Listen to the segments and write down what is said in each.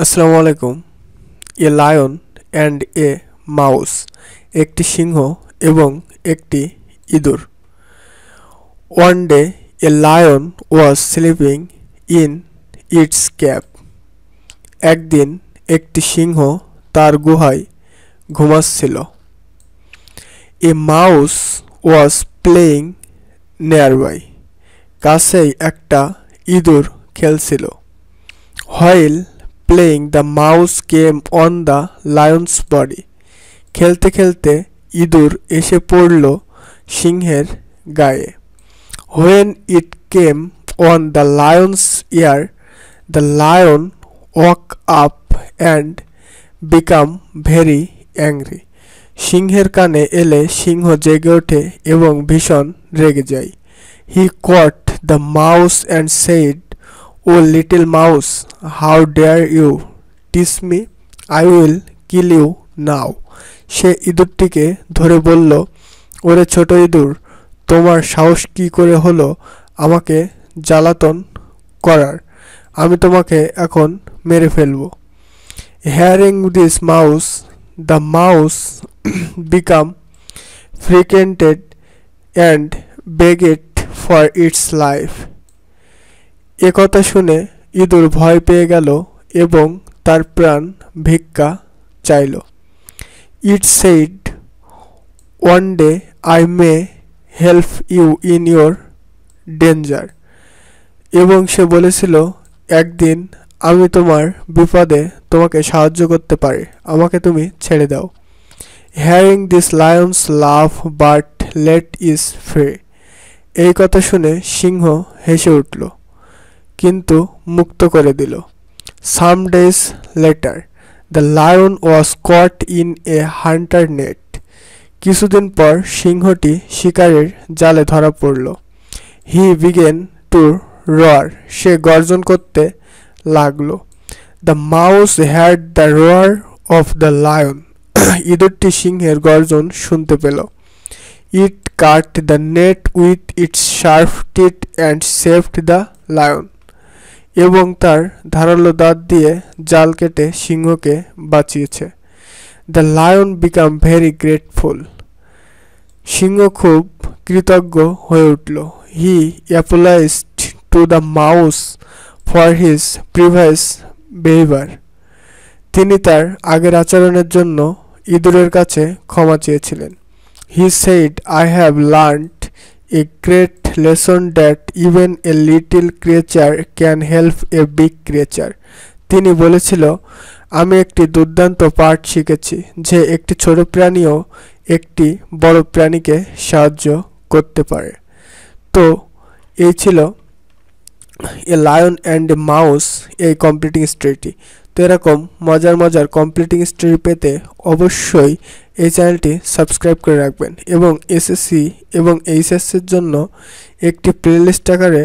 আসসালামু আলাইকুম। A lion and a mouse, একটি সিংহ এবং একটি ইঁদুর। One day a lion was sleeping in it's ক্যাভ। একদিন একটি সিংহ তার গুহায় ঘুমাচ্ছিল। এ মাউস ওয়াজ প্লেয়িং নিয়ারবাই। কাছেই একটা ইঁদুর খেলছিল। While playing the mouse came on the Lions body. খেলতে খেলতে ইঁদুর এসে পড়ল সিংহের গায়ে। When it came on the Lions year, the lion walk up and become very angry. সিংহের কানে এলে সিংহ জেগে ওঠে এবং ভীষণ রেগে যায়। He caught the mouse and said, oh little mouse, how dare you tease me, I will kill you now. সে ইঁদুরটিকে ধরে বলল, ওরে ছোট ইঁদুর, তোমার সাহস কী করে হলো আমাকে জ্বালাতন করার? আমি তোমাকে এখন মেরে ফেলব। Hearing this mouse, the mouse became frightened and begged for its life. একথা শুনে ইঁদুর ভয় পেয়ে গেল এবং তার প্রাণ ভিক্ষা চাইল। It said, one day I may help you in your danger. এবং সে বলেছিল, একদিন আমি তোমার বিপদে তোমাকে সাহায্য করতে পারি, আমাকে তুমি ছেড়ে দাও। Hearing this Lions love but let is free. এই কথা শুনে সিংহ হেসে উঠল, কিন্তু মুক্ত করে দিল। Some days later, the lion was caught in a hunter net. কিছুদিন পর সিংহটি শিকারের জালে ধরা পড়ল। হি বিগেন টু রোয়ার, সে গর্জন করতে লাগল। The mouse had the roar of the lion. ইঁদুরটি সিংহের গর্জন শুনতে পেল। It cut the net with its sharp teeth and saved the lion. এবং তার ধারালো দাঁত দিয়ে জাল কেটে সিংহকে বাঁচিয়েছে। The lion became very grateful. সিংহ খুব কৃতজ্ঞ হয়ে উঠল। He apologised to the mouse for his previous behaviour. তিনি তার আগের আচরণের জন্য ইঁদুরের কাছে ক্ষমা চেয়েছিলেন। He said, I have learned a great lesson that even a little creature can help a big creature. তিনি বলেছিল, আমি একটি দুর্দান্ত পাঠ শিখেছি যে একটি ছোট প্রাণীও একটি বড় প্রাণীকে সাহায্য করতে পারে। তো এই ছিল a lion and a mouse, এই কমপ্লিটিং স্টোরিটি। তো এরকম মজার মজার কমপ্লিটিং স্টোরি পেতে অবশ্যই এই চ্যানেলটি সাবস্ক্রাইব করে রাখবেন। এবং এসএসসি এবং এইচএসসির জন্য একটি প্লেলিস্ট আকারে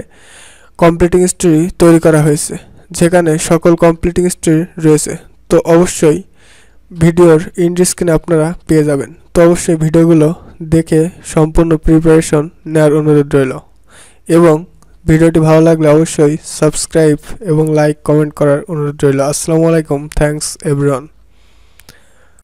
কমপ্লিটিং স্টোরি তৈরি করা হয়েছে, যেখানে সকল কমপ্লিটিং স্টোরি রয়েছে। তো অবশ্যই ভিডিওর এন্ড স্ক্রিনে আপনারা পেয়ে যাবেন। তো অবশ্যই ভিডিওগুলো দেখে সম্পূর্ণ প্রিপারেশন নেওয়ার অনুরোধ রইল। এবং ভিডিওটি ভালো লাগলে অবশ্যই সাবস্ক্রাইব এবং লাইক কমেন্ট করার অনুরোধ রইল। আসসালামু আলাইকুম, থ্যাঙ্কস এভরিওয়ান।